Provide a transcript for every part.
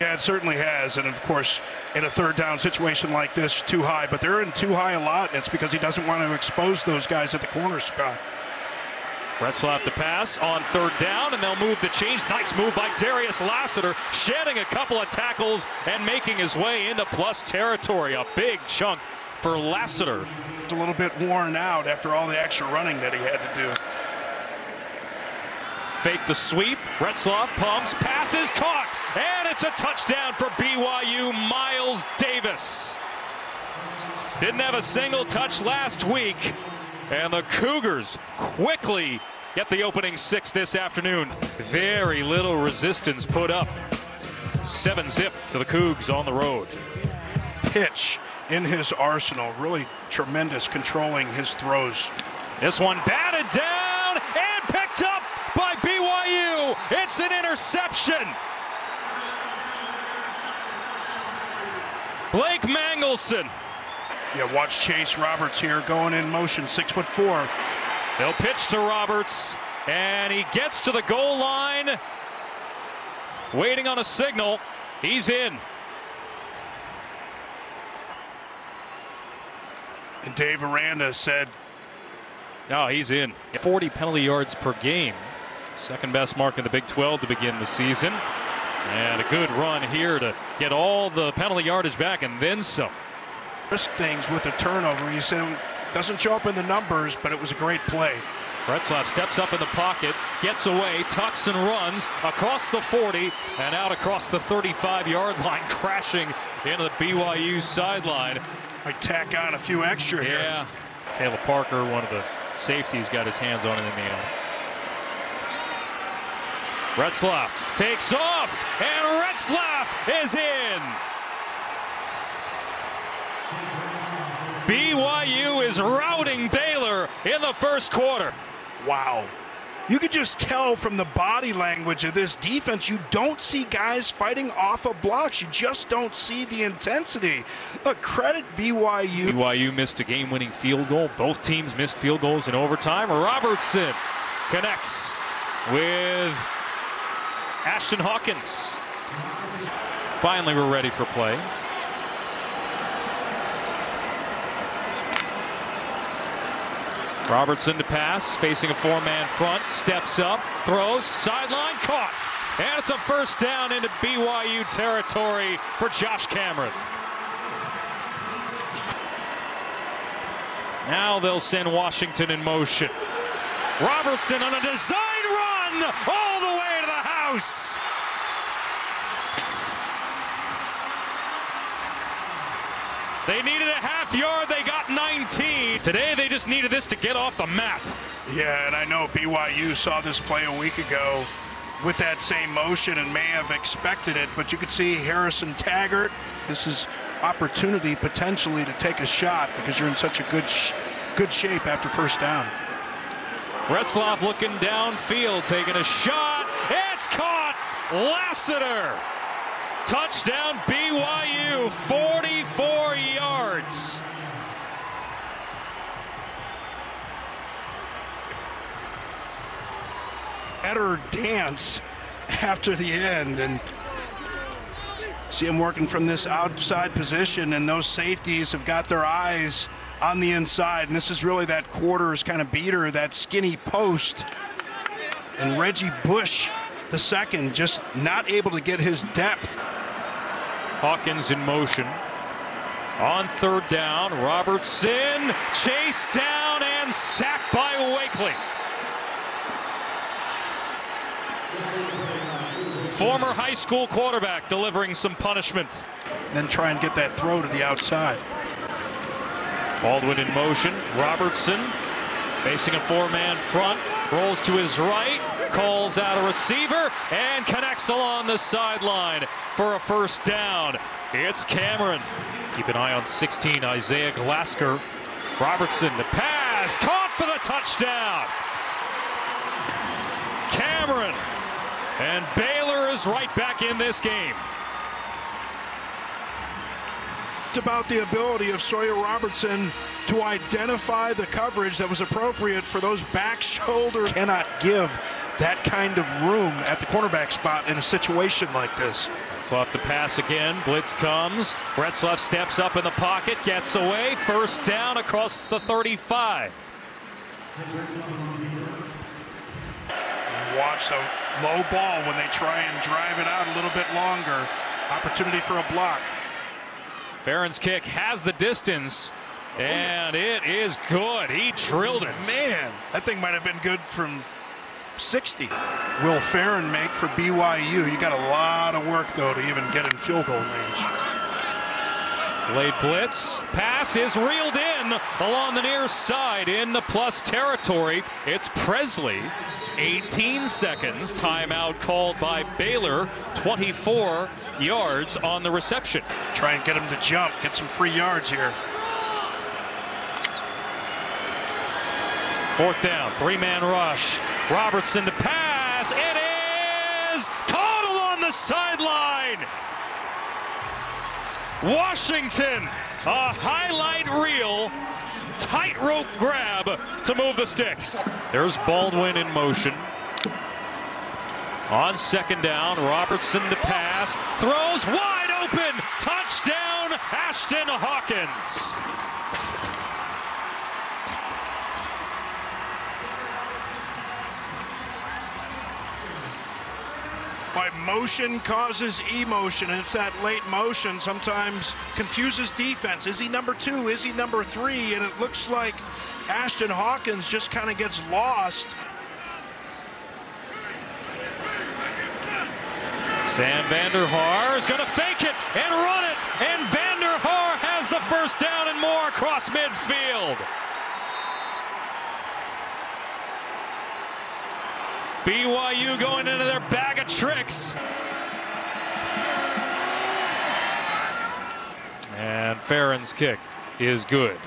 Yeah, it certainly has, and of course, in a third down situation like this, too high. But they're in too high a lot, and it's because he doesn't want to expose those guys at the corner spot. Retzlaff to pass on third down, and they'll move the change. Nice move by Darius Lassiter, shedding a couple of tackles and making his way into plus territory. A big chunk for Lassiter. It's a little bit worn out after all the extra running that he had to do. Fake the sweep. Retzlaff pumps, passes, caught, and it's a touchdown for BYU. Miles Davis didn't have a single touch last week, and the Cougars quickly get the opening 6 this afternoon. Very little resistance put up. 7-zip to the Cougs on the road. Pitch in his arsenal, really tremendous, controlling his throws. This one batted down and picked up by BYU. It's an interception. Blake Mangelson. Yeah, watch Chase Roberts here going in motion, 6'4". They'll pitch to Roberts, and he gets to the goal line, waiting on a signal. He's in. And Dave Aranda said, no, he's in. 40 penalty yards per game. Second best mark in the Big 12 to begin the season. And a good run here to get all the penalty yardage back and then some. Risk things with a turnover. He said it doesn't show up in the numbers, but it was a great play. Retzlaff steps up in the pocket, gets away, tucks and runs across the 40 and out across the 35-yard line, crashing into the BYU sideline. Like tack on a few extra here. Yeah. Caleb Parker, one of the safeties, got his hands on it in the end. Retzlaff takes off, and Retzlaff is in. BYU is routing Baylor in the first quarter. Wow. You could just tell from the body language of this defense, you don't see guys fighting off of blocks. You just don't see the intensity. But credit BYU. BYU missed a game-winning field goal. Both teams missed field goals in overtime. Robertson connects with Ashton Hawkins. Finally, we're ready for play. Robertson to pass, facing a four-man front, steps up, throws, sideline, caught. And it's a first down into BYU territory for Josh Cameron. Now they'll send Washington in motion. Robertson on a design run all the way to the house. They needed a half yard, they got 19. Today they just needed this to get off the mat. Yeah, and I know BYU saw this play a week ago with that same motion and may have expected it, but you could see Harrison Taggart. This is opportunity potentially to take a shot because you're in such a good shape after first down. Retzlaff looking downfield, taking a shot. It's caught. Lassiter. Touchdown BYU, 44 yards. Better dance after the end, and see him working from this outside position, and those safeties have got their eyes on the inside, and this is really that quarters kind of beater, that skinny post. And Reggie Bush, the second, just not able to get his depth. Hawkins in motion. On third down, Robertson chased down and sacked by Wakely. Former high school quarterback delivering some punishment. Then try and get that throw to the outside. Baldwin in motion. Robertson facing a four-man front. Rolls to his right. Calls out a receiver and connects along the sideline for a first down. It's Cameron. Keep an eye on 16, Isaiah Glasker. Robertson, the pass, caught for the touchdown. Cameron. And Baylor is right back in this game. It's about the ability of Sawyer Robertson to identify the coverage that was appropriate for those back shoulders. Cannot give that kind of room at the cornerback spot in a situation like this. Retzlaff to pass again. Blitz comes. Retzlaff steps up in the pocket, gets away. First down across the 35. Watch the low ball when they try and drive it out a little bit longer. Opportunity for a block. Farron's kick has the distance, and it is good. He drilled it. Man, that thing might have been good from 60. Will Farron make for BYU? You got a lot of work, though, to even get in field goal range. Late blitz. Pass is reeled in along the near side in the plus territory. It's Presley. 18 seconds. Timeout called by Baylor. 24 yards on the reception. Try and get him to jump. Get some free yards here. Fourth down. Three-man rush. Robertson to pass. It is caught along the sideline. Washington, a highlight reel, tightrope grab to move the sticks. There's Baldwin in motion. On second down, Robertson to pass, throws wide open, touchdown, Ashton Hawkins. By motion causes emotion, and it's that late motion sometimes confuses defense. Is he number 2? Is he number 3? And it looks like Ashton Hawkins just kind of gets lost. Sam Vanderhaar is going to fake it and run it, and Vanderhaar has the first down and more across midfield. BYU going into their bag of tricks. And Farron's kick is good.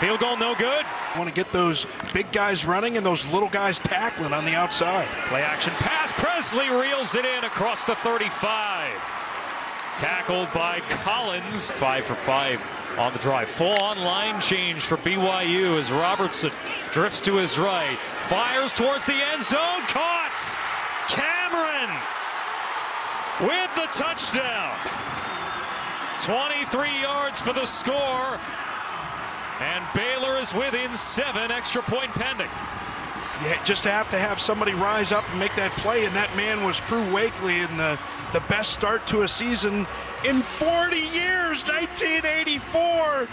Field goal no good. Want to get those big guys running and those little guys tackling on the outside. Play action pass. Presley reels it in across the 35. Tackled by Collins. 5 for 5 on the drive. Full on line change for BYU as Robertson drifts to his right. Fires towards the end zone. Caught. Cameron with the touchdown. 23 yards for the score. And Baylor is within 7, extra point pending. You just have to have somebody rise up and make that play, and that man was Crew Wakely in the best start to a season in 40 years, 1984.